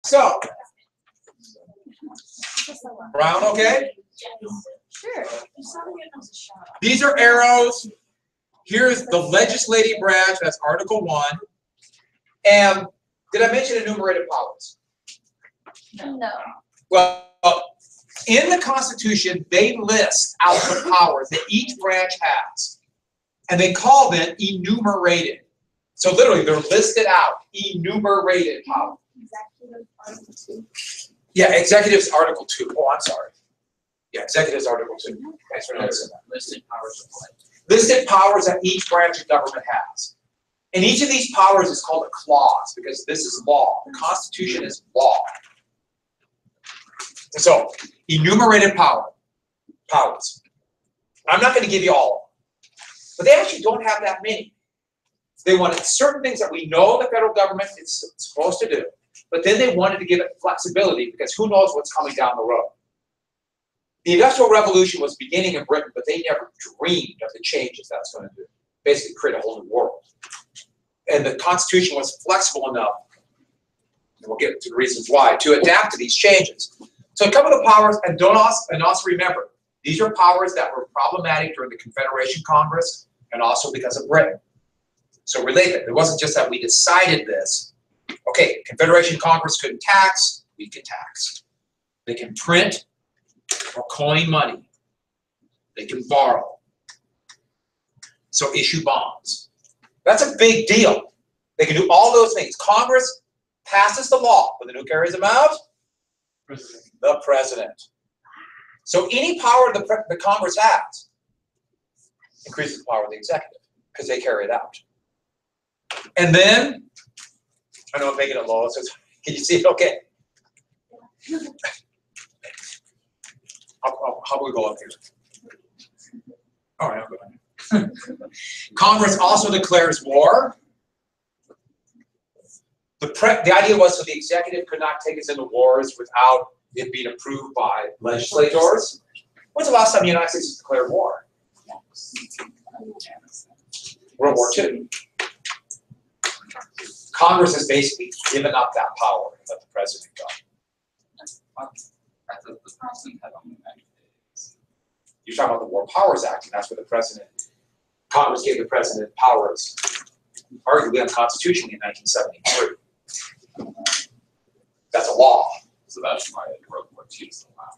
So, Brown, okay? Sure. These are arrows. Here's the legislative branch, that's Article 1. And did I mention enumerated powers? No. Well, in the Constitution, they list out the powers that each branch has. And they call them enumerated. So literally, they're listed out, enumerated powers. Executive Article 2. Yeah, executive's Article 2. Oh, I'm sorry. Yeah, executive's Article 2. Thanks for noticing that. Listed powers of what? Listed powers that each branch of government has. And each of these powers is called a clause because this is law. The Constitution is law. So, enumerated powers. I'm not going to give you all of them, but they actually don't have that many. They wanted certain things that we know the federal government is supposed to do, but then they wanted to give it flexibility because who knows what's coming down the road. The Industrial Revolution was beginning in Britain, but they never dreamed of the changes that's going to do. Basically create a whole new world. And the Constitution was flexible enough, and we'll get to the reasons why, to adapt to these changes. So a couple of powers, and also remember, these are powers that were problematic during the Confederation Congress and also because of Britain. So related, it wasn't just that we decided this. Okay, Confederation Congress couldn't tax, we can tax. They can print or coin money. They can borrow. So issue bonds. That's a big deal. They can do all those things. Congress passes the law, but then who carries them out? President. The president. So any power the Congress has increases the power of the executive because they carry it out. And then, I know I'm making it low, so can you see it okay? How do we go up here? All right, I'll go. Congress also declares war. The idea was so the executive could not take us into wars without it being approved by legislators. When's the last time the United States has declared war? World War II. Congress has basically given up that power and let the president go. I thought the president had only 90 days. You're talking about the War Powers Act, and that's where Congress gave the president powers, arguably unconstitutionally in 1973. That's a law. So that's why World War II is allowed.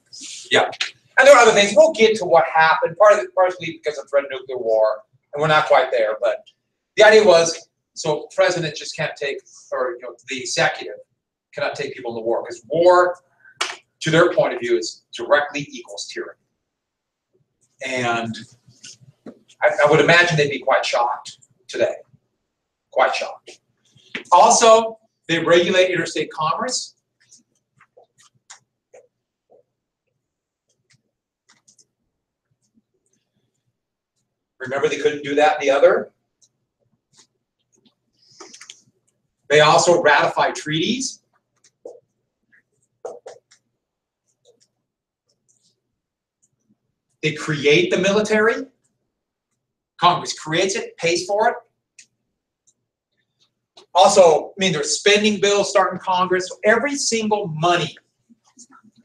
Yeah. And there are other things. We'll get to what happened, partially because of threat of nuclear war, and we're not quite there, but the idea was, so president just can't take, or the executive cannot take people into war, because war, to their point of view, is directly equals tyranny. And I would imagine they'd be quite shocked today. Quite shocked. Also, they regulate interstate commerce. Remember, they couldn't do that in the other. They also ratify treaties. They create the military. Congress creates it, pays for it. Also, I mean, there's spending bills starting Congress. So every single money,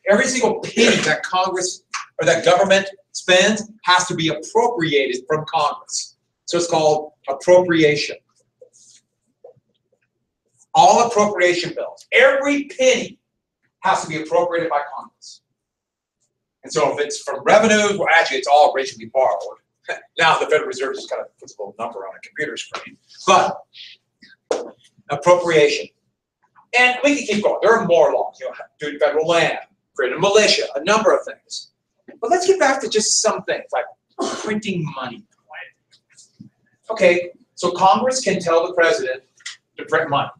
every single penny that Congress or that government spends has to be appropriated from Congress. So it's called appropriation. All appropriation bills, every penny has to be appropriated by Congress. And so if it's from revenues, well, actually it's all originally borrowed. Now the Federal Reserve just kind of puts a little number on a computer screen. But appropriation. And we can keep going. There are more laws. Doing federal land, creating a militia, a number of things. But let's get back to just some things, like printing money. Okay, so Congress can tell the president to print money.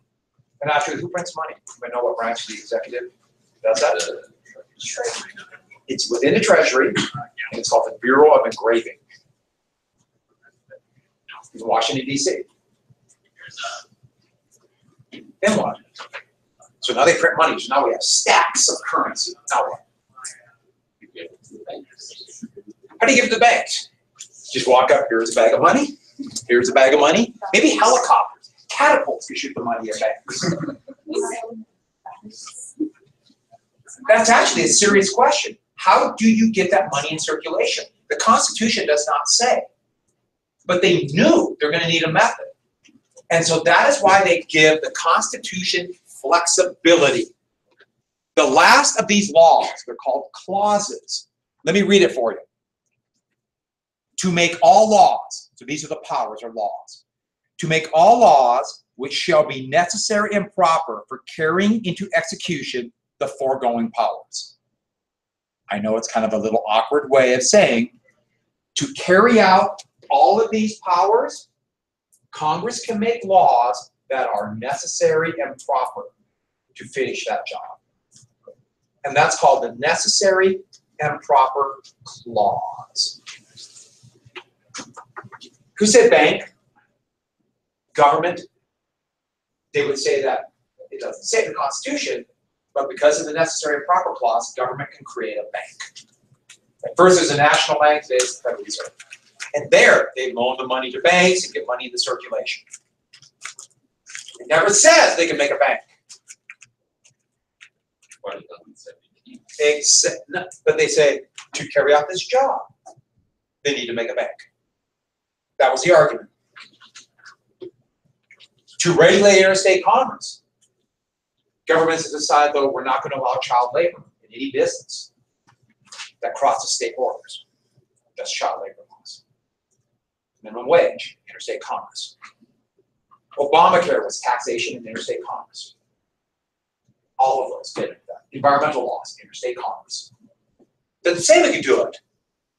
And actually, who prints money? Do we know what branch of the executive does that? It's within the Treasury, and it's called the Bureau of Engraving. In Washington, D.C. Then what? So now they print money. So now we have stacks of currency. Now what? How do you give it to the banks? Just walk up, here's a bag of money. Here's a bag of money. Maybe helicopters, catapults to shoot the money at banks. That's actually a serious question. How do you get that money in circulation? The Constitution does not say. But they knew they're going to need a method. And so that is why they give the Constitution flexibility. The last of these laws, they're called clauses. Let me read it for you. To make all laws, so these are the powers or laws, to make all laws which shall be necessary and proper for carrying into execution the foregoing powers. I know it's kind of a little awkward way of saying, to carry out all of these powers, Congress can make laws that are necessary and proper to finish that job. And that's called the necessary and proper clause. Who said bank? Government? They would say that it doesn't say in the Constitution, but because of the necessary and proper clause, government can create a bank. At first there's a national bank, today it's the Federal Reserve. And there, they loan the money to banks and get money into circulation. It never says they can make a bank. But it doesn't say we can't. But they say, to carry out this job, they need to make a bank. That was the argument. To regulate interstate commerce, governments have decided, though, we're not going to allow child labor in any business that crosses state borders. That's child labor laws. Minimum wage, interstate commerce. Obamacare was taxation in interstate commerce. All of those did that. Environmental laws, interstate commerce. Doesn't say we can do it,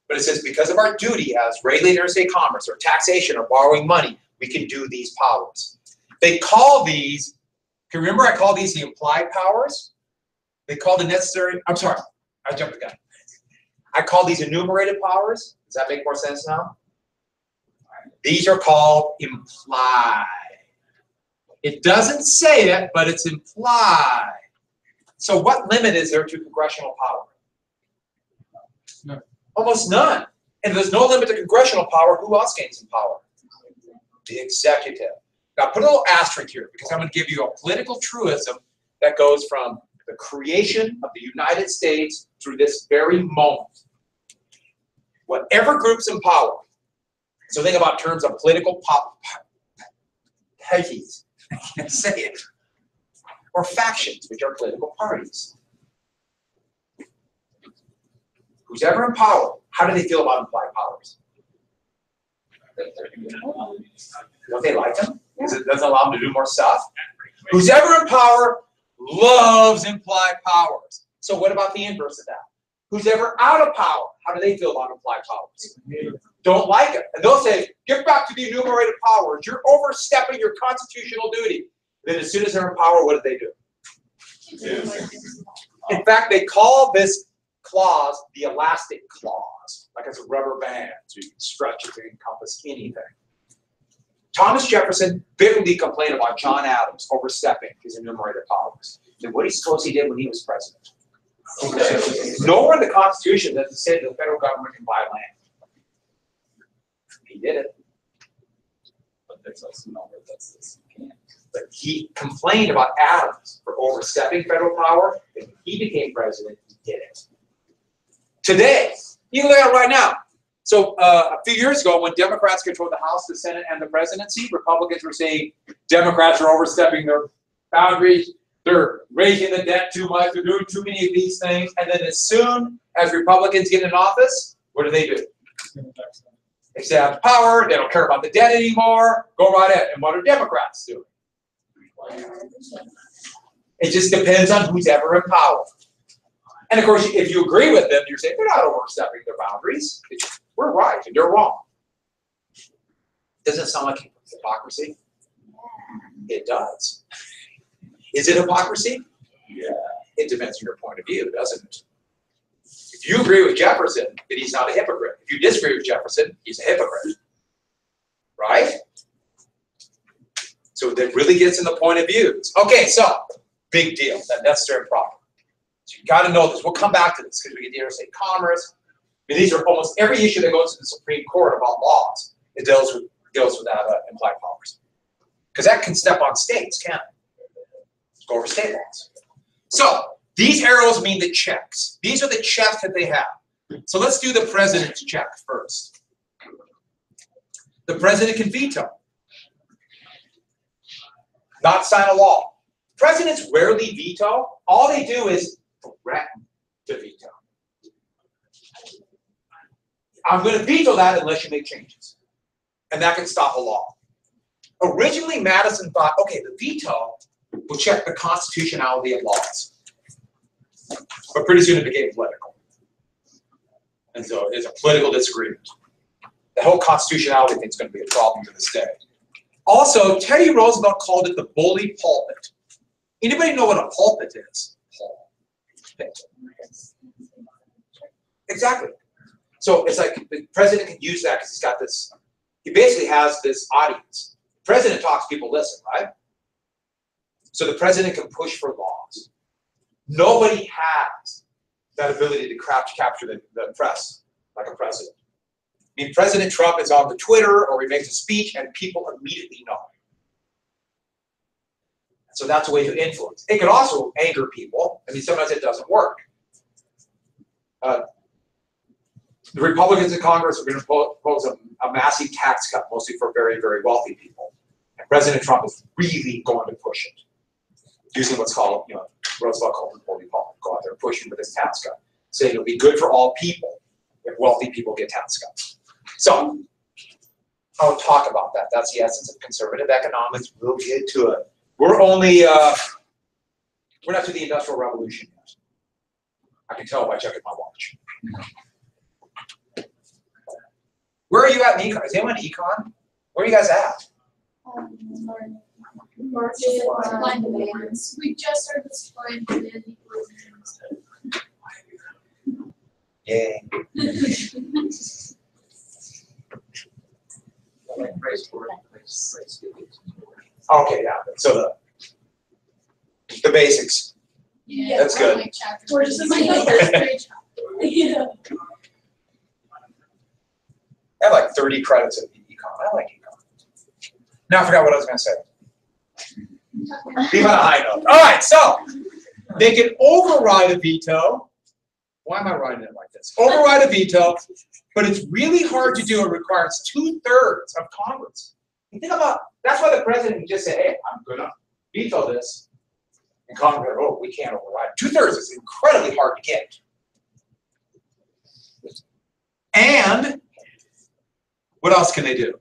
but it says because of our duty as regulating interstate commerce or taxation or borrowing money, we can do these powers. They call these, can you remember I called these the implied powers? They call the necessary, I'm sorry, I jumped the gun. I call these enumerated powers. Does that make more sense now? These are called implied. It doesn't say it, but it's implied. So what limit is there to congressional power? None. Almost none. And if there's no limit to congressional power, who else gains some power? The executive. Now put a little asterisk here because I'm going to give you a political truism that goes from the creation of the United States through this very moment. Whatever group's in power, so think about terms of political parties, I can't say it, or factions, which are political parties. Who's ever in power, how do they feel about implied powers? Don't they like them? Because it doesn't allow them to do more stuff? Who's ever in power loves implied powers. So what about the inverse of that? Who's ever out of power, how do they feel about implied powers? Don't like it. And they'll say, get back to the enumerated powers. You're overstepping your constitutional duty. Then as soon as they're in power, what do they do? In fact, they call this clause the elastic clause, like it's a rubber band, so you can stretch it to encompass anything. Thomas Jefferson bitterly complained about John Adams overstepping his enumerated powers. And what do you suppose he did when he was president? Nowhere in the Constitution does it say that the federal government can buy land. He did it. But there's also nowhere that says you can't. But he complained about Adams for overstepping federal power, and when he became president, he did it. Today, you can look at it right now. So a few years ago, when Democrats controlled the House, the Senate, and the presidency, Republicans were saying Democrats are overstepping their boundaries, they're raising the debt too much, they're doing too many of these things, and then as soon as Republicans get in office, what do? They stay out of power, they don't care about the debt anymore, go right ahead. And what are Democrats doing? It just depends on who's ever in power. And of course, if you agree with them, you're saying they're not overstepping their boundaries. We're right and you're wrong. Doesn't it sound like hypocrisy? It does. Is it hypocrisy? Yeah. It depends on your point of view, doesn't it? If you agree with Jefferson, then he's not a hypocrite. If you disagree with Jefferson, he's a hypocrite. Right? So that really gets in the point of views. Okay, so big deal, that necessary problem. So you got to know this. We'll come back to this because we get the interstate commerce. I mean, these are almost every issue that goes to the Supreme Court about laws. It deals with that implied powers. Because that can step on states, can't it? Go over state laws. So these arrows mean the checks. These are the checks that they have. So let's do the president's check first. The president can veto. Not sign a law. Presidents rarely veto. All they do is threaten to veto. I'm going to veto that unless you make changes. And that can stop a law. Originally, Madison thought, okay, the veto will check the constitutionality of laws. But pretty soon it became political. And so it's a political disagreement. The whole constitutionality thing is going to be a problem to this day. Also, Teddy Roosevelt called it the bully pulpit. Anybody know what a pulpit is? Exactly. So it's like the president can use that because he's got this, he basically has this audience. The president talks, people listen, right? So the president can push for laws. Nobody has that ability to capture the press like a president. I mean, President Trump is on the Twitter or he makes a speech and people immediately know. So that's a way to influence. It can also anger people. I mean, sometimes it doesn't work. The Republicans in Congress are going to propose a massive tax cut, mostly for very, very wealthy people. And President Trump is really going to push it, using what's called, Roosevelt called the bully pulpit. Go out there and push him with this tax cut, saying it'll be good for all people if wealthy people get tax cuts. So I'll talk about that. That's the essence of conservative economics. We'll get to it. We're only, we're not to the Industrial Revolution yet. I can tell by checking my watch. Where are you at in econ? Is anyone in econ? Where are you guys at? Line demands. We just started this supply and demand. Yay. Okay, yeah. So the basics. Yeah, That's we're good. like chapter 4. This is like the first grade chapter. Yeah. I have like 30 credits in econ. I like econ. Now I forgot what I was going to say. Leave on a high note. All right, so they can override a veto. Why am I writing it like this? Override a veto, but it's really hard to do. It requires 2/3 of Congress. You think about, that's why the president can just say, hey, I'm going to veto this. And Congress, oh, we can't override. 2/3 is incredibly hard to get. And what else can they do?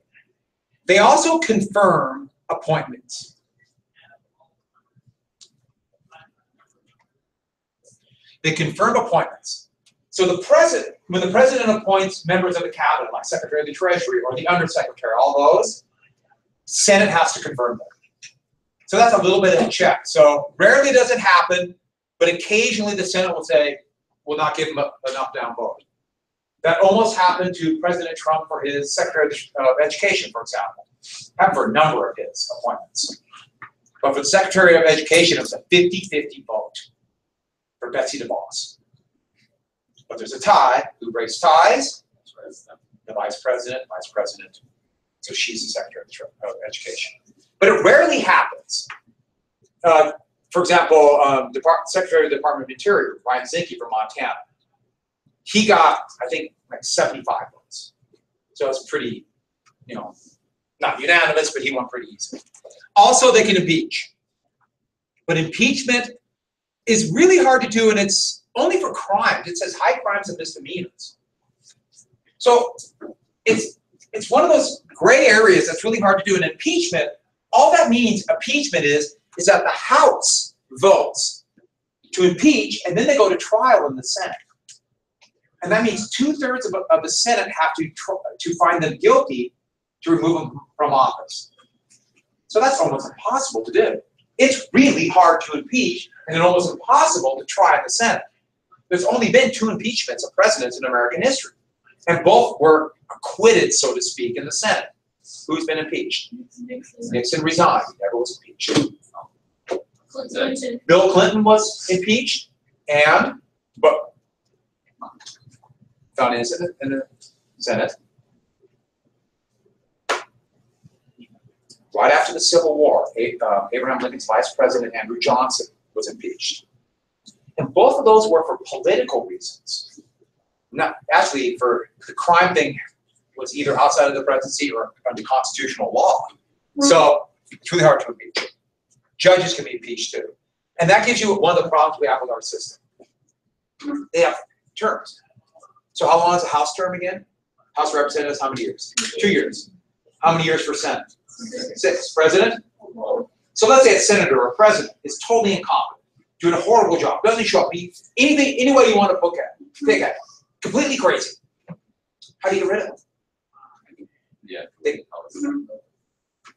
They also confirm appointments. They confirm appointments. So the president, when the president appoints members of the cabinet, like Secretary of the Treasury or the Undersecretary, all those, Senate has to confirm them. So that's a little bit of a check. So rarely does it happen, but occasionally the Senate will say, we'll not give him enough down vote. That almost happened to President Trump for his Secretary of Education, for example. Happened for a number of his appointments. But for the Secretary of Education, it was a 50-50 vote for Betsy DeVos. But there's a tie. Who breaks ties? The Vice President. So she's the Secretary of Education. But it rarely happens. For example, Secretary of the Department of Interior, Ryan Zinke from Montana. He got, I think, like 75 votes. So it's pretty, not unanimous, but he won pretty easily. Also, they can impeach. But impeachment is really hard to do, and it's only for crimes. It says high crimes and misdemeanors. So it's one of those gray areas that's really hard to do. And impeachment, all that means impeachment is that the House votes to impeach, and then they go to trial in the Senate. And that means 2/3 of the Senate have to find them guilty to remove them from office. So that's almost impossible to do. It's really hard to impeach, and it's almost impossible to try in the Senate. There's only been 2 impeachments of presidents in American history, and both were acquitted, so to speak, in the Senate. Who's been impeached? Nixon resigned. He never was impeached. Clinton. Bill Clinton was impeached, but found innocent in the Senate. Right after the Civil War, Abraham Lincoln's Vice President Andrew Johnson was impeached. And both of those were for political reasons. Not actually for the crime thing was either outside of the presidency or under constitutional law. So it's really hard to impeach. Judges can be impeached too. And that gives you one of the problems we have with our system. They have terms. So how long is a House term again? House of Representatives, how many years? 2 years. How many years for Senate? 6. President? So let's say a senator or a president is totally incompetent, doing a horrible job, doesn't show up, anything, any way you want to pick at it. Completely crazy. How do you get rid of them? Yeah.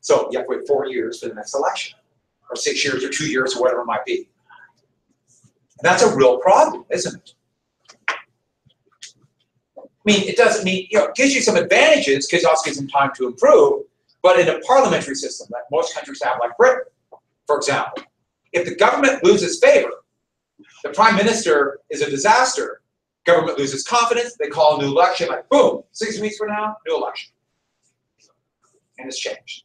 So you have to wait 4 years for the next election, or 6 years, or 2 years, or whatever it might be. And that's a real problem, isn't it? I mean, it doesn't mean, it gives you some advantages, because it also gives them time to improve, but in a parliamentary system that most countries have, like Britain, for example, if the government loses favor, the prime minister is a disaster, government loses confidence, they call a new election, like boom, 6 weeks from now, new election. And it's changed.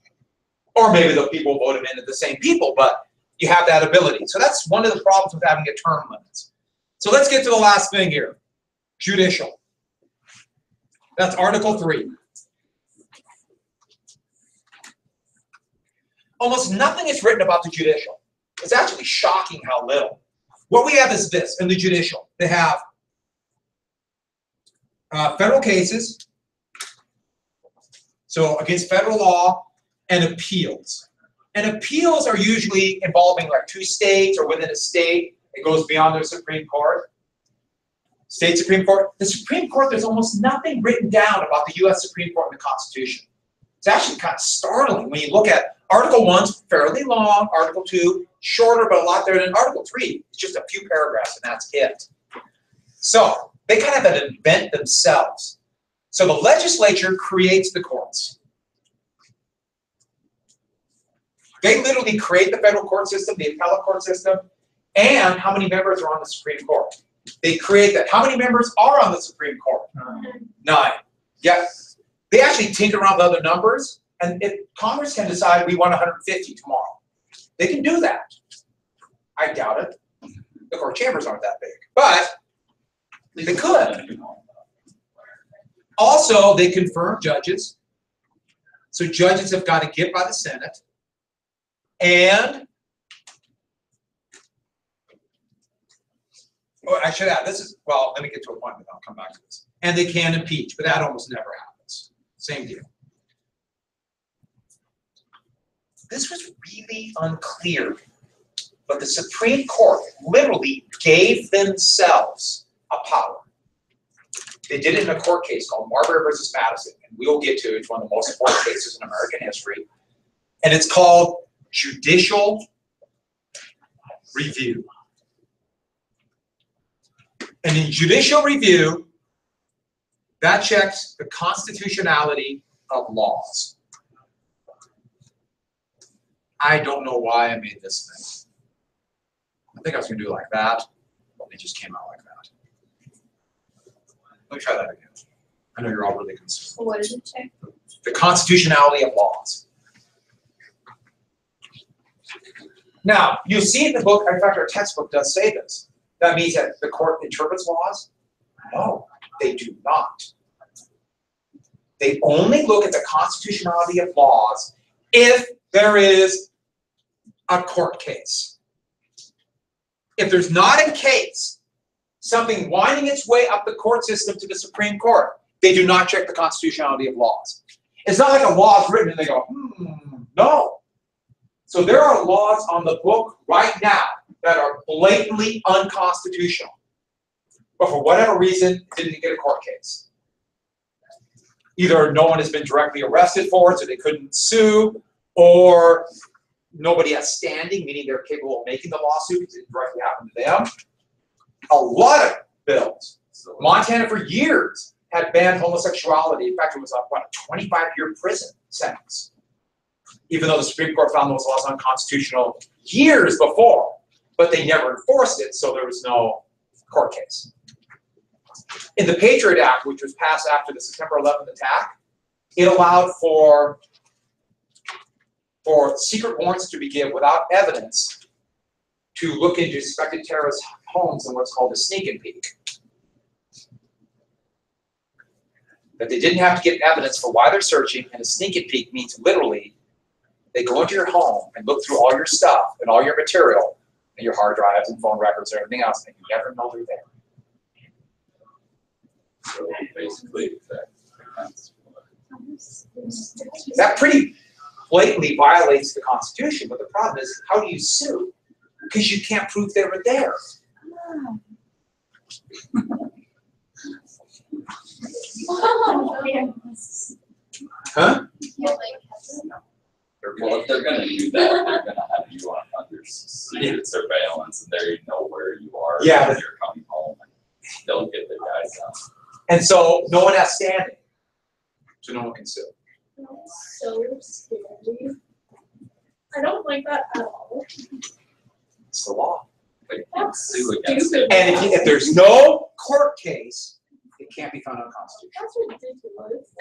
Or maybe the people voted in the same people, but you have that ability. So that's one of the problems with having a term limit. So let's get to the last thing here, judicial. That's Article 3. Almost nothing is written about the judicial. It's actually shocking how little. What we have is this in the judicial. They have federal cases, so against federal law, and appeals. And appeals are usually involving like 2 states or within a state. It goes beyond the Supreme Court. State Supreme Court. The Supreme Court, there's almost nothing written down about the US Supreme Court and the Constitution. It's actually kind of startling when you look at Article 1's fairly long, Article 2 shorter, but a lot there. And Article 3, it's just a few paragraphs and that's it. So they kind of have to invent themselves. So the legislature creates the courts. They literally create the federal court system, the appellate court system, and how many members are on the Supreme Court. They create that. How many members are on the Supreme Court? 9. Yeah. They actually tinker around with other numbers, and if Congress can decide we want 150 tomorrow, they can do that. I doubt it. The court chambers aren't that big, but they could. Also, they confirm judges. So judges have got to get by the Senate. And I should add, this is, well, let me get to a point, but I'll come back to this. And they can impeach, but that almost never happens. Same deal. This was really unclear, but the Supreme Court literally gave themselves a power. They did it in a court case called Marbury versus Madison, and we'll get to it. It's one of the most important cases in American history. And it's called Judicial Review. And in judicial review, that checks the constitutionality of laws. I don't know why I made this thing. I think I was going to do it like that, but it just came out like that. Let me try that again. I know you're all really concerned. What does it check? The constitutionality of laws. Now, you see in the book, in fact, our textbook does say this. That means that the court interprets laws? No, they do not. They only look at the constitutionality of laws if there is a court case. If there's not a case, something winding its way up the court system to the Supreme Court, they do not check the constitutionality of laws. It's not like a law is written and they go, no. So there are laws on the book right now that are blatantly unconstitutional. But for whatever reason, didn't get a court case. Either no one has been directly arrested for it, so they couldn't sue, or nobody has standing, meaning they're capable of making the lawsuit because it didn't directly happen to them. A lot of bills. Montana for years had banned homosexuality. In fact, it was a 25-year prison sentence, even though the Supreme Court found those laws unconstitutional years before. But they never enforced it, so there was no court case. In the Patriot Act, which was passed after the September 11th attack, it allowed for secret warrants to be given without evidence to look into suspected terrorist homes in what's called a sneak and peek. That they didn't have to give evidence for why they're searching, and a sneak and peek means literally they go into your home and look through all your stuff and all your material and your hard drives and phone records and everything else, and you never know they're there. So basically, That pretty blatantly violates the Constitution, but the problem is, how do you sue? Because you can't prove they were there. Huh? well, if they're gonna do that, they're gonna have you under secret surveillance, and they know where you are. Yeah, when you're coming home, and they'll get the guys out. And so no one has standing, so no one can sue. That's so scary. I don't like that at all. It's the law. Like, That's sue against stupid. it. And if there's no court case, it can't be found unconstitutional. That's ridiculous.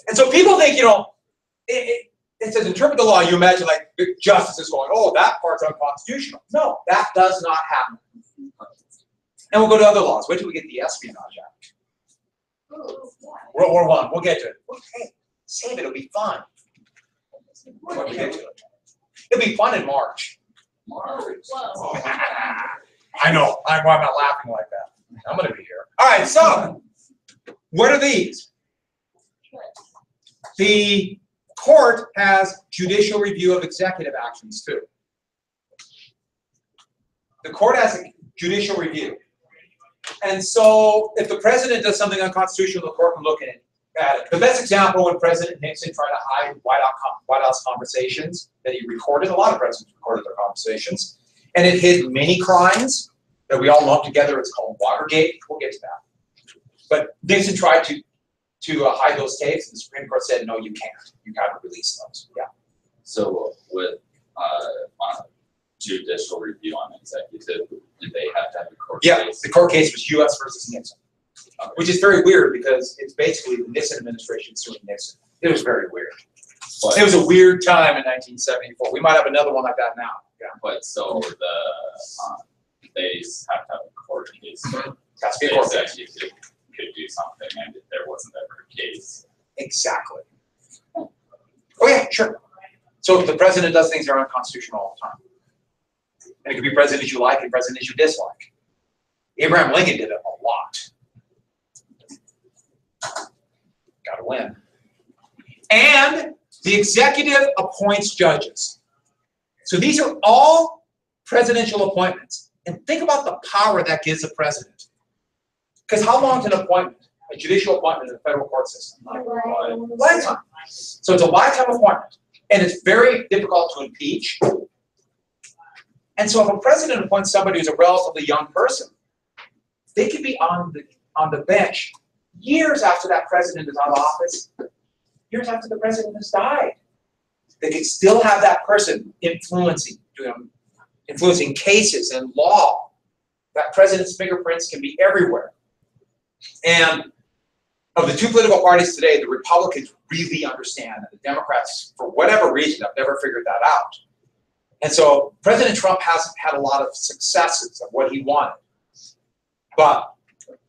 And so people think, it says interpret the law. You imagine like the justice is going, oh, that part's unconstitutional. No, that does not happen. And we'll go to other laws. Wait till we get the Espionage Act. Oh, yeah. World War I. We'll get to it. Hey, save it. It'll be fun. When we get to it. It'll be fun in March. Whoa. I know. Why am I laughing like that? I'm going to be here. All right. So, what are these? The court has judicial review of executive actions too. The court has a judicial review. And so if the president does something unconstitutional, the court can look at it. The best example when President Nixon tried to hide White House conversations that he recorded, a lot of presidents recorded their conversations, and it hid many crimes that we all lump together. It's called Watergate. We'll get to that. But Nixon tried to hide those tapes, and the Supreme Court said, no, you can't. You got to release those. Yeah. So with on judicial review on executive, did they have to have a court Yeah, case? the court case was U.S. versus Nixon, which is very weird because it's basically the Nixon administration suing Nixon. It was very weird. But, It was a weird time in 1974. We might have another one like that now. Yeah. but so they have to have a court case. So That's the the court case. executive could do something, and if there wasn't ever a case. Exactly. Oh yeah, sure. So if the president does things that are unconstitutional all the time. And it could be presidents you like and presidents you dislike. Abraham Lincoln did it a lot. Gotta win. And the executive appoints judges. So these are all presidential appointments. And think about the power that gives the president. Because how long is an appointment? A judicial appointment in the federal court system? Lifetime. So it's a lifetime appointment. And it's very difficult to impeach. And so if a president appoints somebody who's a relatively young person, they could be on the bench years after that president is out of office, years after the president has died. They could still have that person influencing cases and law. That president's fingerprints can be everywhere. And of the two political parties today, the Republicans really understand that the Democrats, for whatever reason, have never figured that out. And so President Trump hasn't had a lot of successes of what he wanted, but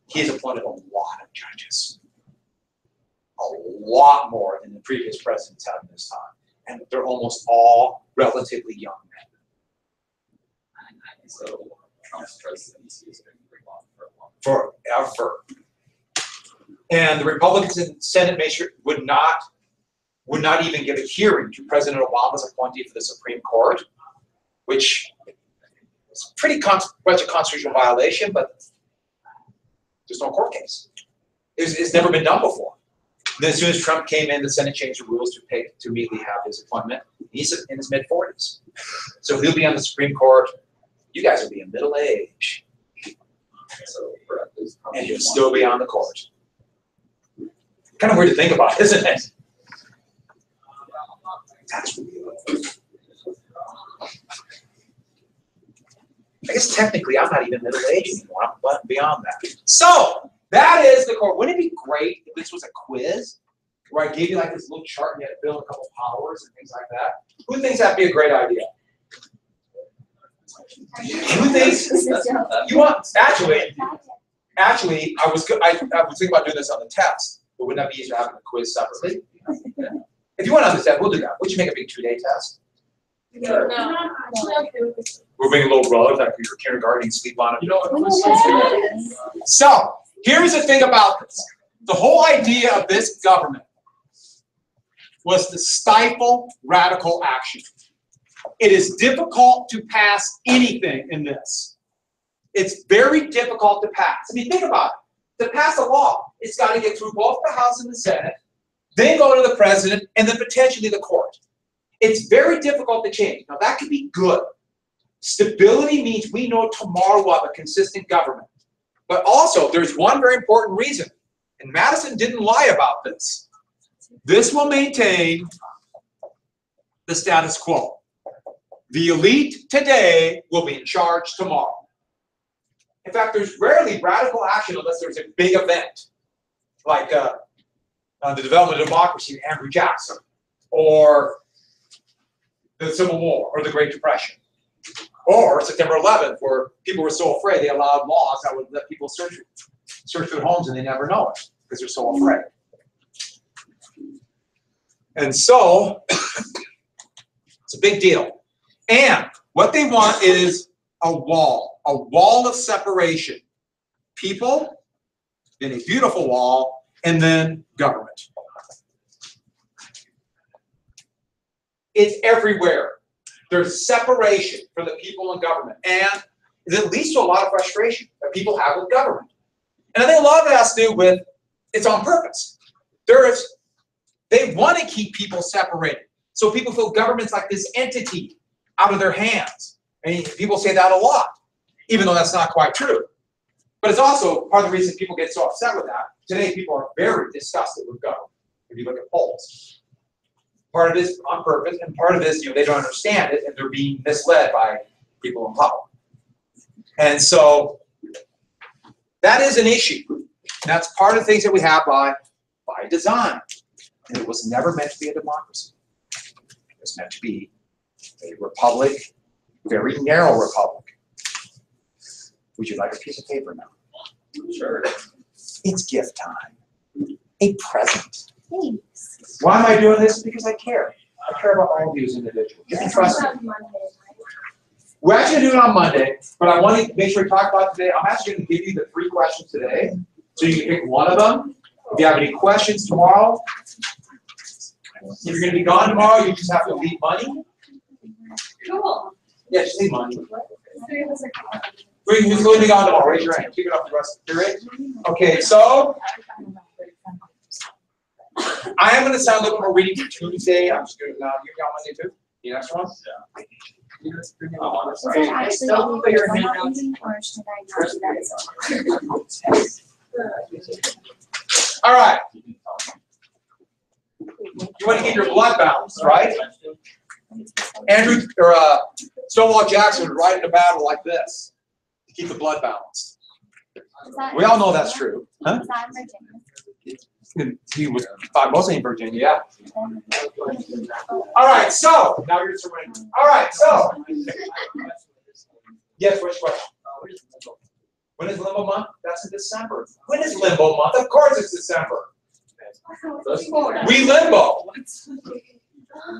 he has appointed a lot of judges, a lot more than the previous presidents have in this time. And they're almost all relatively young men. So Trump's presidency is going to go on for a long time. Forever. And the Republicans in the Senate would not even give a hearing to President Obama's appointee for the Supreme Court, which is pretty much a constitutional violation, but there's no court case. It's never been done before. And then as soon as Trump came in, the Senate changed the rules to immediately have his appointment. He's in his mid-40s. So he'll be on the Supreme Court. You guys will be in middle age. So Brett is probably And he'll one still of be the- on the court. Kind of weird to think about, isn't it? That's weird. I guess technically I'm not even middle aged anymore. I'm beyond that. So that is the court. Wouldn't it be great if this was a quiz where I gave you like this little chart and you had to fill in a couple powers and things like that? Who thinks that'd be a great idea? You think, you want, actually, I was thinking about doing this on the test, but wouldn't that be easier having a quiz separately? If you want to understand, we'll do that. Would you make a big 2-day test? No. We're bringing little brothers like your kindergarten sleep on it. You know what? So, here's the thing about this. The whole idea of this government was to stifle radical action. It is difficult to pass anything in this. It's very difficult to pass. I mean, think about it. To pass a law, it's got to get through both the House and the Senate, then go to the President, and then potentially the court. It's very difficult to change. Now, that could be good. Stability means we know tomorrow we'll have a consistent government. But also, there's one very important reason, and Madison didn't lie about this. This will maintain the status quo. The elite today will be in charge tomorrow. In fact, there's rarely radical action unless there's a big event, like the development of democracy, Andrew Jackson, or the Civil War, or the Great Depression, or September 11th, where people were so afraid they allowed laws that would let people search their homes and they never know it because they're so afraid. And so, it's a big deal. And what they want is a wall of separation. People, then a beautiful wall, and then government. It's everywhere. There's separation for the people and government. And it leads to a lot of frustration that people have with government. And I think a lot of it has to do with, it's on purpose. They want to keep people separated. So people feel government's like this entity out of their hands. And people say that a lot, even though that's not quite true. But it's also part of the reason people get so upset with that. Today, people are very disgusted with government, if you look at polls. Part of this on purpose, and part of this, they don't understand it, and they're being misled by people in power. And so, that is an issue. That's part of the things that we have by design. And it was never meant to be a democracy. It was meant to be a republic, very narrow republic. Would you like a piece of paper now? Sure. It's gift time. A present. Thanks. Why am I doing this? Because I care. I care about all of you as individuals. You can trust me. We're actually going to do it on Monday, but I want to make sure we talk about it today. I'm actually going to give you the 3 questions today, so you can pick one of them. If you have any questions tomorrow, if you're going to be gone tomorrow, you just have to leave money. Cool. Yeah, just leave money. Who's going to be gone tomorrow? Raise your hand. Keep it up the rest of the period. Okay, so I am going to sound a little more reading for Tuesday. I'm just going to give you on Monday too. The next one? Yeah. All right. You want to keep your blood balanced, right? Andrew or Stonewall Jackson would ride in a battle like this to keep the blood balanced. We all know that's true. Huh? He was mostly in Virginia, yeah. All right, so now you're surrendering. All right, so yes, which question? When is limbo month? That's in December. When is limbo month? Of course it's December. We limbo.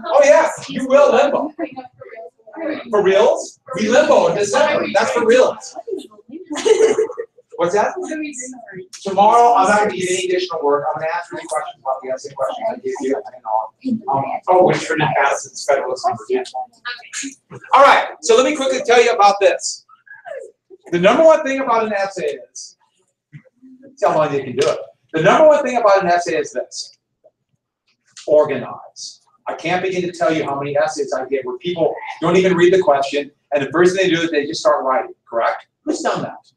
Oh yeah, you will limbo. For reals? We limbo in December. That's for reals. What's that? Tomorrow, I'm not going to give any additional work. I'm going to ask you questions about the essay questions I gave you. Which for Madison's Federalist in Virginia. All right, so let me quickly tell you about this. The number one thing about an essay is, tell how long you can do it. The number one thing about an essay is this: organize. I can't begin to tell you how many essays I get where people don't even read the question, and the first thing they do is they just start writing, correct? Who's done that?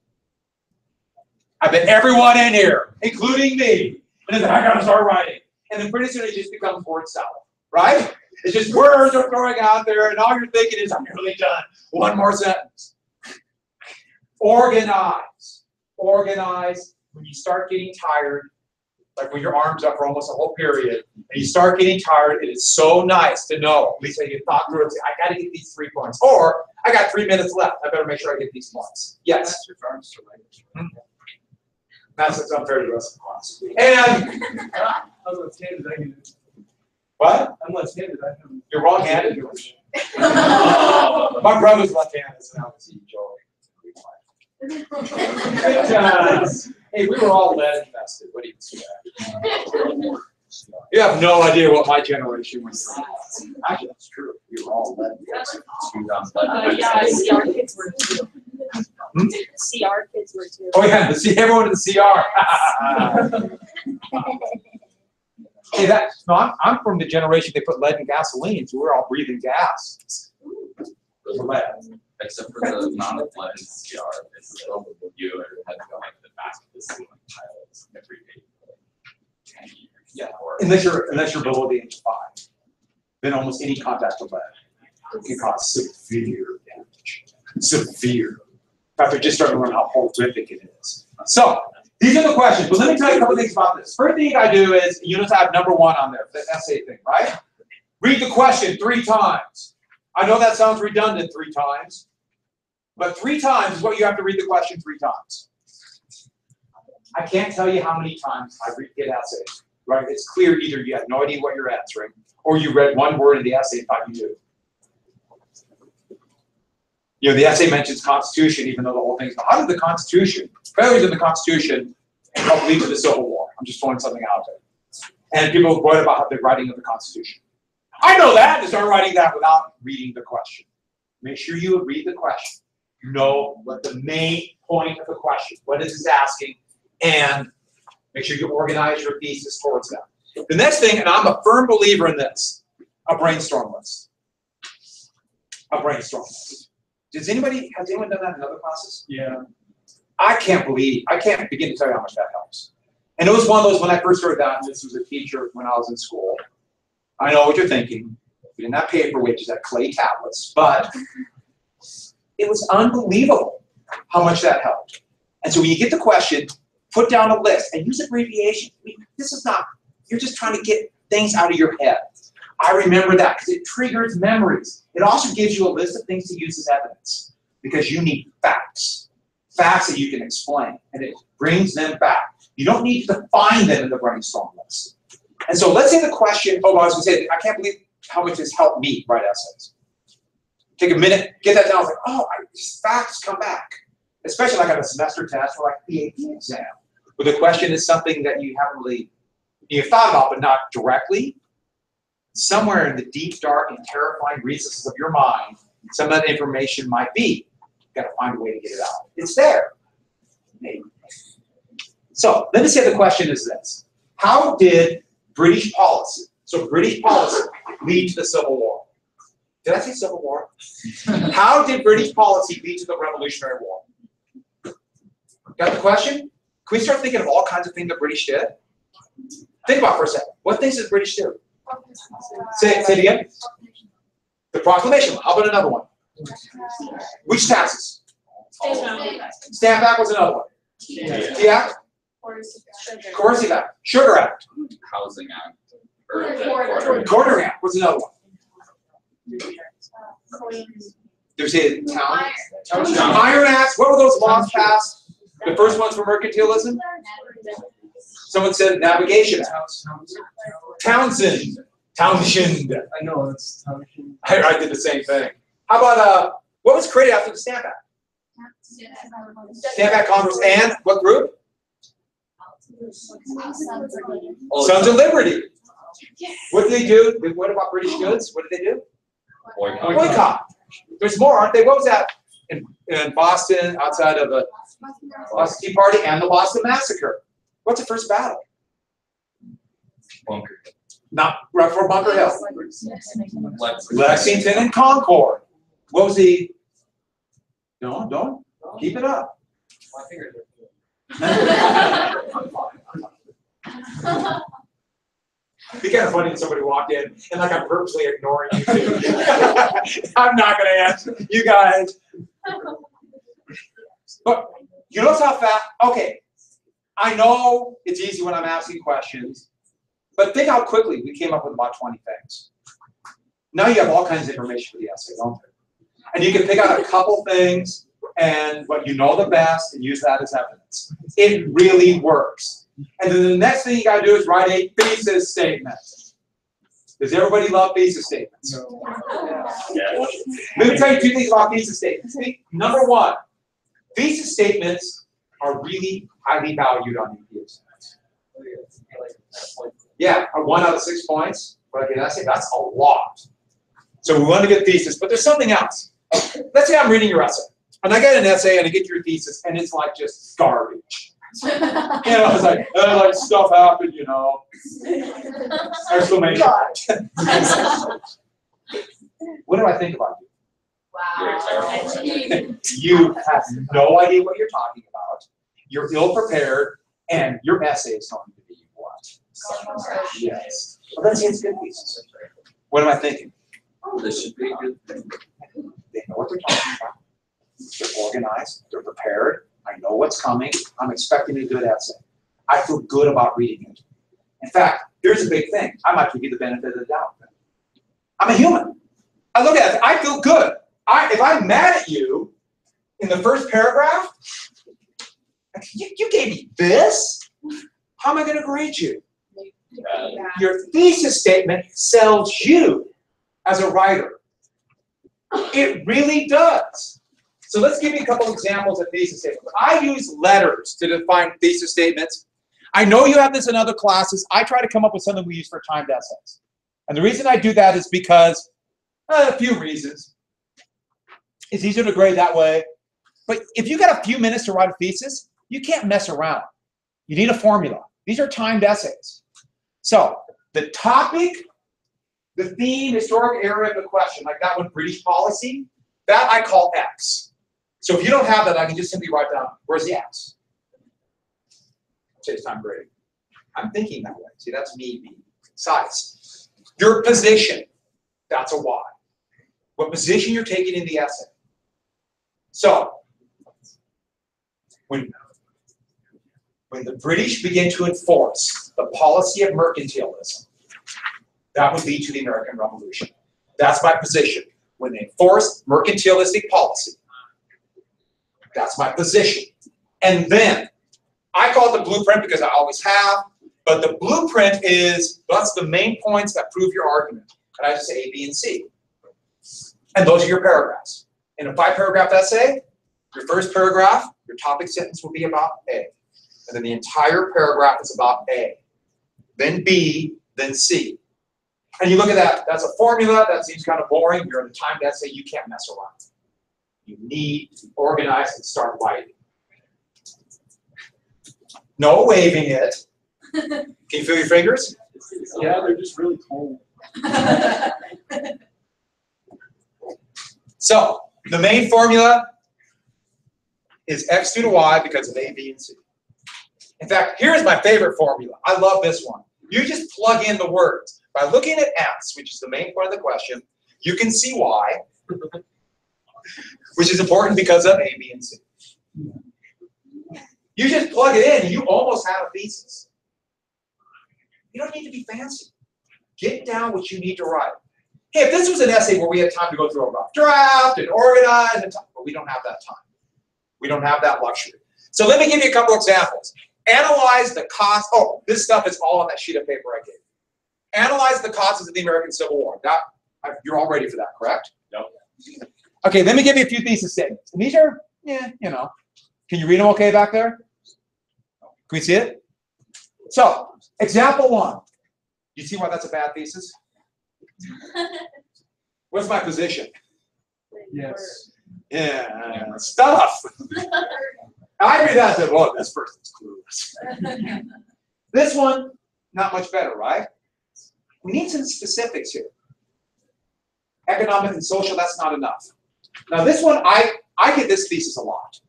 I bet everyone in here, including me, and then I gotta start writing. And then pretty soon it just becomes word salad, right? It's just words are throwing out there, and all you're thinking is, I'm nearly done. One more sentence. Organize. Organize. When you start getting tired, like when your arm's up for almost a whole period, and you start getting tired, it is so nice to know, at least that you thought through it, I gotta get these 3 points. Or I got 3 minutes left. I better make sure I get these points. Yes. That's unfair to the rest of the class. And I'm left-handed, I can. what? I'm left-handed, I can. You're wrong-handed. My brother's left-handed, so now it's Joey. Good times. Hey, we were all lead infested. What do you expect? You have no idea what my generation was like. Actually, that's true. We were all lead infested. Yeah, CR kids were too. CR kids were too. Oh yeah, everyone in the CR. Hey, no, I'm from the generation they put lead in gasoline, so we're all breathing gas. Lead. Except for the amount of lead in CR, it's still you had to go like the back of the ceiling tiles every day for like 10 years. Yeah. Or Unless you're below the age of 5, then almost any contact with lead can cause severe damage. Severe. In fact, they're just starting to learn how horrific it is. So these are the questions. But let me tell you a couple things about this. First thing I do is you notice I have number 1 on there, the essay thing, right? Read the question 3 times. I know that sounds redundant 3 times, but 3 times is what you have to read the question 3 times. I can't tell you how many times I get essays. Right? It's clear either you have no idea what you're answering, or you read one word in the essay and thought you knew. You know, the essay mentions Constitution, even though the whole thing's how did the Constitution, failures in the Constitution, help lead to the Civil War? I'm just throwing something out there. And people write about the writing of the Constitution. I know that, and start writing that without reading the question. Make sure you read the question. Know what the main point of the question, what is it asking, and make sure you organize your thesis towards that. The next thing, and I'm a firm believer in this, a brainstorm list. A brainstorm list. Has anyone done that in other classes? Yeah. I can't begin to tell you how much that helps. And it was one of those, when I first started that, and this was a teacher when I was in school. I know what you're thinking. We didn't have paper, we just had clay tablets, but it was unbelievable how much that helped. And so when you get the question, put down a list and use abbreviation. I mean, this is not, you're just trying to get things out of your head. I remember that because it triggers memories. It also gives you a list of things to use as evidence because you need facts. Facts that you can explain, and it brings them back. You don't need to define them in the brainstorm list. And so let's say the question, I was going to say, I can't believe how much this helped me write essays. Take a minute, get that down, like, just facts come back. Especially like on a semester test or like the AP exam, where the question is something that you haven't really, you've thought about, but not directly. Somewhere in the deep, dark, and terrifying recesses of your mind, some of that information might be. You've got to find a way to get it out. It's there. Maybe. So let me say the question is this. How did British policy, lead to the Civil War? Did I say Civil War? How did British policy lead to the Revolutionary War? Got the question? Can we start thinking of all kinds of things the British did? Think about it for a second. What things did the British do? Say it again. The Proclamation. How about another one? Which taxes? Stamp Act was another one. The Act? Coercive Act. Sugar Act. Housing Act. Or the Quartering Act was another one. There's a town. Iron Acts. What were those laws passed? The first one's for mercantilism. Someone said Navigation Act. Townshend. I know, it's Townshend. I did the same thing. How about what was created after the Stamp Act? Stamp Act Congress and what group? Sons of Liberty. What did they do? What about British goods? What did they do? Boycott. There's more, aren't they? What was that in Boston, outside of the Boston Tea Party and the Boston Massacre? What's the first battle? Bunker. Not right for Bunker Hill. Lexington and Concord. What was the? No, don't keep it up. My fingers It'd be kind of funny if somebody walked in and like I'm purposely ignoring you two. I'm not going to answer you guys. But you notice how fast? Okay, I know it's easy when I'm asking questions, but think how quickly we came up with about 20 things. Now you have all kinds of information for the essay, don't you? And you can pick out a couple things and what you know the best and use that as evidence. It really works. And then the next thing you gotta do is write a thesis statement. Does everybody love thesis statements? No. Let me tell you 2 things about thesis statements. Number 1, thesis statements are really highly valued on UP exams. Yeah, a 1 out of 6 points. But like an essay, that's a lot. So we want to get thesis, but there's something else. Let's say I'm reading your essay, and I get an essay, and I get your thesis, and it's like just garbage. You know, it's like stuff happened, you know. Exclamation. What do I think about you? Wow. You have no idea what you're talking about. You're ill prepared, and your essay is going to be what? Yes. Well, let's say it's good thesis. What am I thinking? Oh, this should be a good thing. They know what they're talking about. They're organized. They're prepared. I know what's coming. I'm expecting a good essay. I feel good about reading it. In fact, here's a big thing. I might give you the benefit of the doubt. I'm a human. I look at it. I feel good. If I'm mad at you in the first paragraph, you gave me this? How am I going to grade you? Your thesis statement sells you as a writer. It really does. So let's give you a couple examples of thesis statements. I use letters to define thesis statements. I know you have this in other classes. I try to come up with something we use for timed essays. And the reason I do that is because, a few reasons. It's easier to grade that way. But if you got a few minutes to write a thesis, you can't mess around. You need a formula. These are timed essays. So the topic, the theme, historic area of the question, like that one, British policy, that I call X. So if you don't have that, I can just simply write down, where's the X? Saves time grading. I'm thinking that way. See, that's me being concise. Your position, that's a Y. What position you're taking in the essay. So, when the British begin to enforce the policy of mercantilism, that would lead to the American Revolution. That's my position. When they enforce mercantilistic policy, that's my position. And then, I call it the blueprint because I always have, but the blueprint is, that's the main points that prove your argument. And I just say A, B, and C. And those are your paragraphs. In a 5-paragraph essay, your first paragraph, your topic sentence will be about A. And then the entire paragraph is about A. Then B, then C. And you look at that, that's a formula, that seems kind of boring. You're in a timed essay, you can't mess around. You need to organize and start writing. No waving it. Can you feel your fingers? Yeah, they're just really cold. So, the main formula is X to the Y because of A, B, and C. In fact, here's my favorite formula. I love this one. You just plug in the words. By looking at X, which is the main part of the question, you can see Y, which is important because of A, B, and C. You just plug it in and you almost have a thesis. You don't need to be fancy. Get down what you need to write. Hey, if this was an essay where we had time to go through a rough draft and organize, but we don't have that time. We don't have that luxury. So let me give you a couple examples. Analyze the cost. Oh, this stuff is all on that sheet of paper I gave you. Analyze the causes of the American Civil War. You're all ready for that, correct? Yep. Okay, let me give you a few thesis statements. And these are, yeah, you know. Can you read them okay back there? Can we see it? So, example 1. You see why that's a bad thesis? What's my position? Yes. Yeah, stuff. I read that and said, well, this person's clueless. This one, not much better, right? We need some specifics here. Economic and social, that's not enough. Now this one, I get this thesis a lot.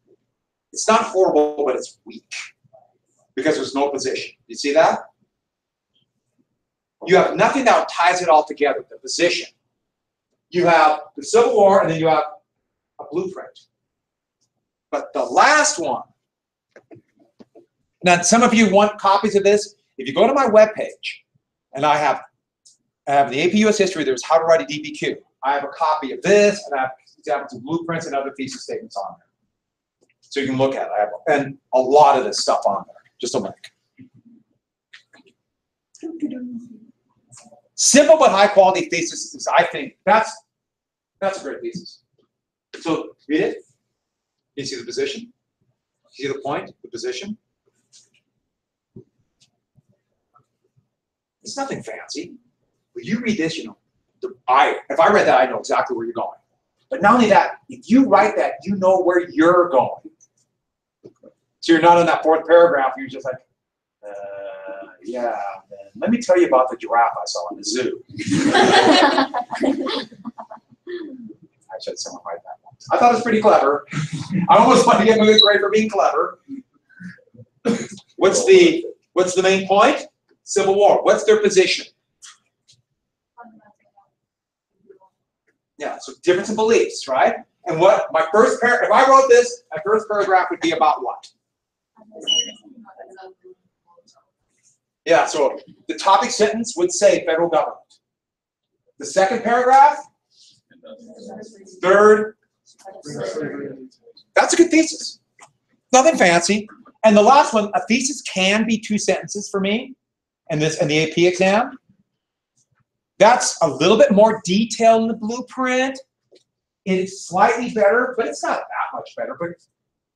It's not horrible, but it's weak. Because there's no position. You see that? You have nothing that ties it all together, the position. You have the Civil War, and then you have a blueprint. But the last one, now some of you want copies of this. If you go to my webpage, and I have the AP US History, there's how to write a DPQ. I have a copy of this, and I have examples of blueprints and other thesis statements on there. So you can look at it. I have, and a lot of this stuff on there. Just a link. Simple but high quality thesis is, I think, that's a great thesis. So read it. You see the position? See the point, the position? It's nothing fancy. When you read this, you know, if I read that, I know exactly where you're going. But not only that, if you write that, you know where you're going. So you're not in that fourth paragraph, you're just like, yeah, man, let me tell you about the giraffe I saw in the zoo. I should someone write that one. I thought it was pretty clever. I almost want to get a good grade for being clever. What's the main point? Civil War. What's their position? Yeah, so difference in beliefs, right? And what my first paragraph, if I wrote this, my first paragraph would be about what? Yeah, so the topic sentence would say federal government. The second paragraph, third, that's a good thesis. Nothing fancy. And the last one, a thesis can be 2 sentences for me, and the AP exam. That's a little bit more detail in the blueprint. It's slightly better, but it's not that much better. But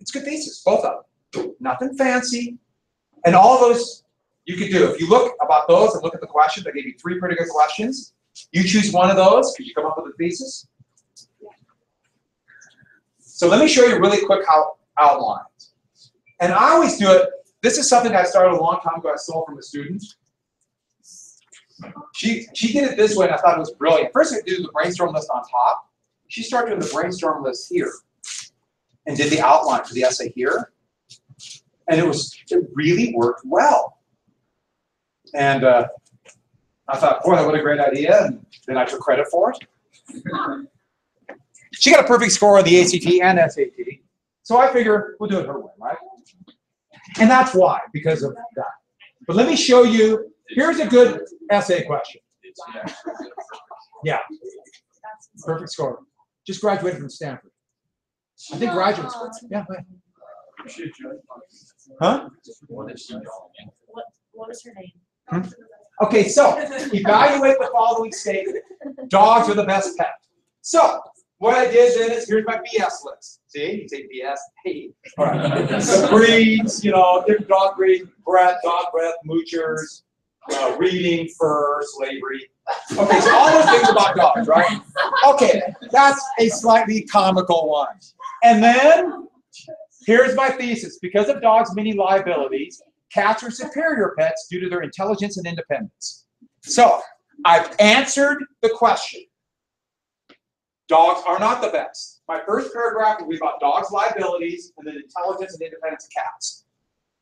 it's good thesis, both of them. Nothing fancy. And all those you could do. If you look about those and look at the questions, I gave you 3 pretty good questions. You choose one of those because you come up with a thesis. So let me show you really quick how outlines. And I always do it. This is something I started a long time ago. I stole from a student. She did it this way, and I thought it was brilliant. First, I did the brainstorm list on top. She started doing the brainstorm list here, and did the outline for the essay here. And it really worked well. And I thought, boy, what a great idea. And then I took credit for it. She got a perfect score on the ACT and SAT. So I figure we'll do it her way, right? And that's why, because of that. But let me show you. Here's a good essay question. Yeah. Perfect score. Just graduated from Stanford. I think graduate school. Yeah, go ahead. Huh? What is she doing? What is her name? Okay, so evaluate the following statement. Dogs are the best pet. So what I did then is, here's my BS list. See, you say BS. Hey. All right. The breeds, you know, different dog breeds, dog breath, moochers, reading, fur, slavery. Okay, so all those things about dogs, right? Okay, that's a slightly comical one. And then here's my thesis. Because of dogs' many liabilities, cats are superior pets due to their intelligence and independence. So I've answered the question. Dogs are not the best. My first paragraph will be about dogs' liabilities and the intelligence and independence of cats.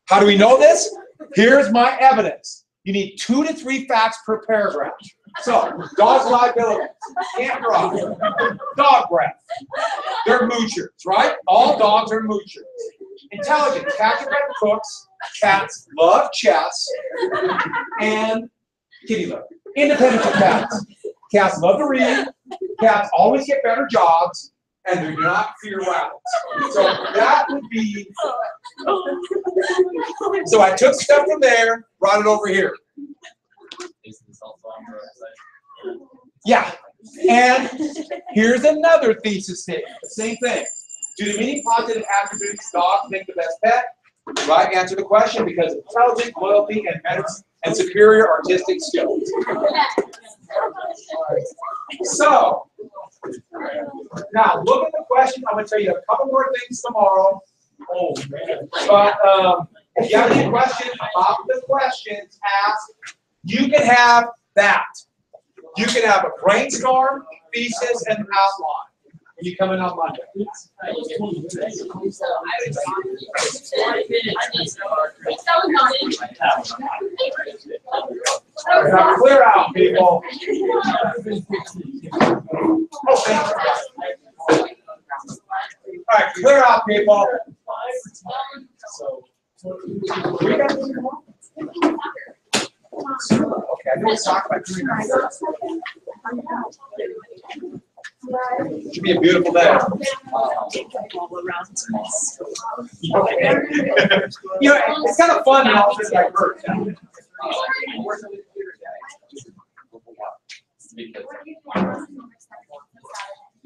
How do we know this? Here's my evidence. You need 2 to 3 facts per paragraph. So, dogs' liabilities, can't drive, dog breath, they're moochers, right? All dogs are moochers. Intelligence, cats are better cooks, cats love chess, and kitty litter. Independence of cats. Cats love to read, cats always get better jobs, and do not fear rabbits. So that would be, so I took stuff from there, brought it over here. Is this also on your website? Yeah, and here's another thesis statement, the same thing. Due to many positive attributes, dogs make the best pet. Right, answer the question, because of intelligence, loyalty, and superior artistic skills. So, now look at the question. I'm going to tell you a couple more things tomorrow. Oh, man. But if you have any questions about the questions asked, you can have that. You can have a brainstorm, thesis, and outline when you come in on Monday. Now clear out, people. Oh, thank you. All right, clear out, people. Okay, I think it's talk about 3 minutes. Should be a beautiful day. All around. Okay. You know, it's kind of fun and all this like hurt.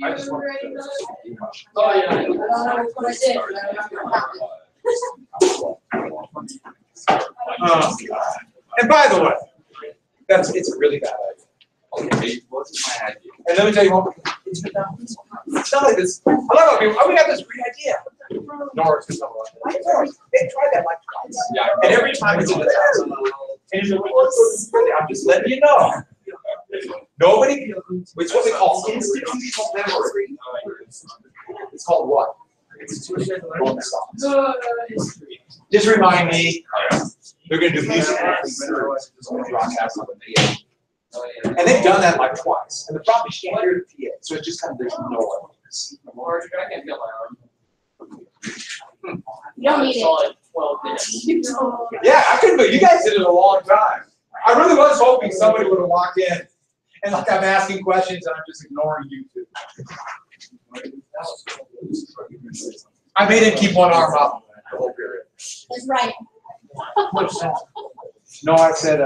I just want Oh, yeah. And by the way, it's a really bad idea. Okay, what's my idea? And let me tell you what, it's not like this. I love how people, oh, we got this great idea. No, it's just not like that. They tried that like twice. Yeah. And every time it's in the house. And you're like, I'm just letting you know. Nobody, it's what we call institutional memory. It's called what? Rolling stocks. Just remind me, they're gonna do music broadcast on the video. And they've done that like twice. And the problem is you can't hear the PA, so it's just kind of, there's no one. Or I can feel my arm. You don't need it. 12 minutes. Yeah, I couldn't believe, you guys did it a long time. I really was hoping somebody would have walked in and like I'm asking questions and I'm just ignoring you two. I made him keep one arm up the whole period. That's right. No, I said,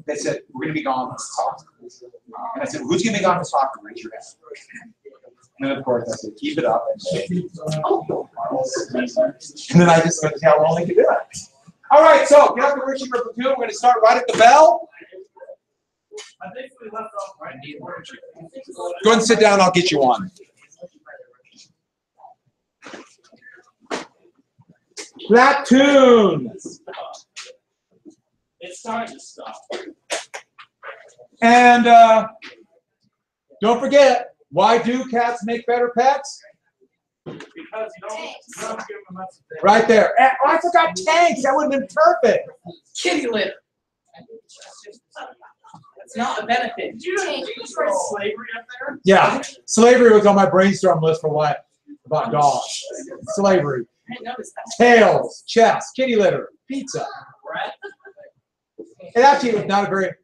they said, we're gonna be gone, let's talk. And I said, who's gonna be gone, let's talk, raise your hand. And of course, I said, keep it up. And then I just went to how long they could do it. All right, so get up to worship for platoon. We're gonna start right at the bell. I think we left off right here. Go ahead and sit down, I'll get you on. Platoon. It's time to stop. And don't forget, why do cats make better pets? Because you don't give them enough. Right there. Oh, I forgot tanks. That would have been perfect. Kitty litter. It's not a benefit. Did you try slavery up there? Yeah, slavery was on my brainstorm list for what? About dogs. Slavery. I didn't notice that. Tails, chest, kitty litter, pizza. Right? It actually was not a very.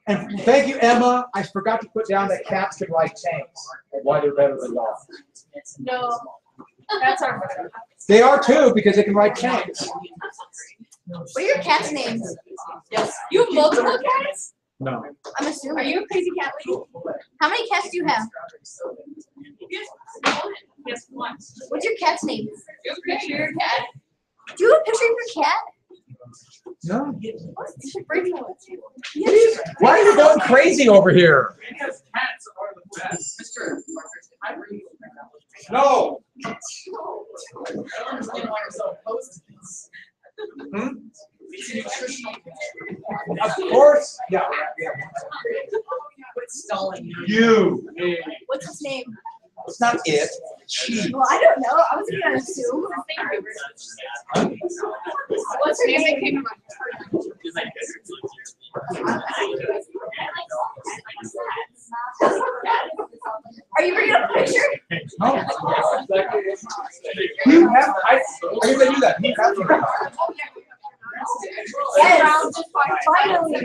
And thank you, Emma. I forgot to put down that cats can ride tanks. Why they're better than dogs. No, that's our. They are too because they can ride tanks. What are your cats' names? Yes. You have multiple cats? No. I'm assuming. Are you a crazy cat lady? How many cats do you have? Yes, one. What's your cat's name? You have a picture of your cat? Do you have a picture of your cat? No. You should bring one. Why are you going crazy over here? Because cats are the best. Mr. I bring you No. I don't understand why you're so opposed to this. Hmm? It's nutritional. Of course. Yeah. Quit stalling. You. What's his name? It's not it. She. Well, I don't know. I was gonna assume. What's her name? Are you bringing up a picture? No. You have. I guess I knew that. You have to. Yes. Finally.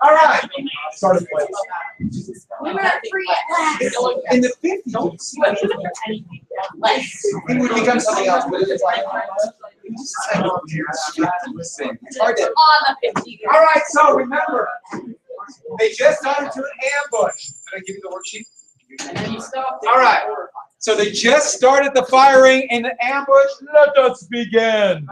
All right. Started playing. We were at 3 at last. In the 50s, it would become something else, but it's like. It's hard to. On the 50. All right, so remember, they just got into an ambush. Did I give you the worksheet? And then you stop. All right. So they just started the firing in the ambush. Let us begin.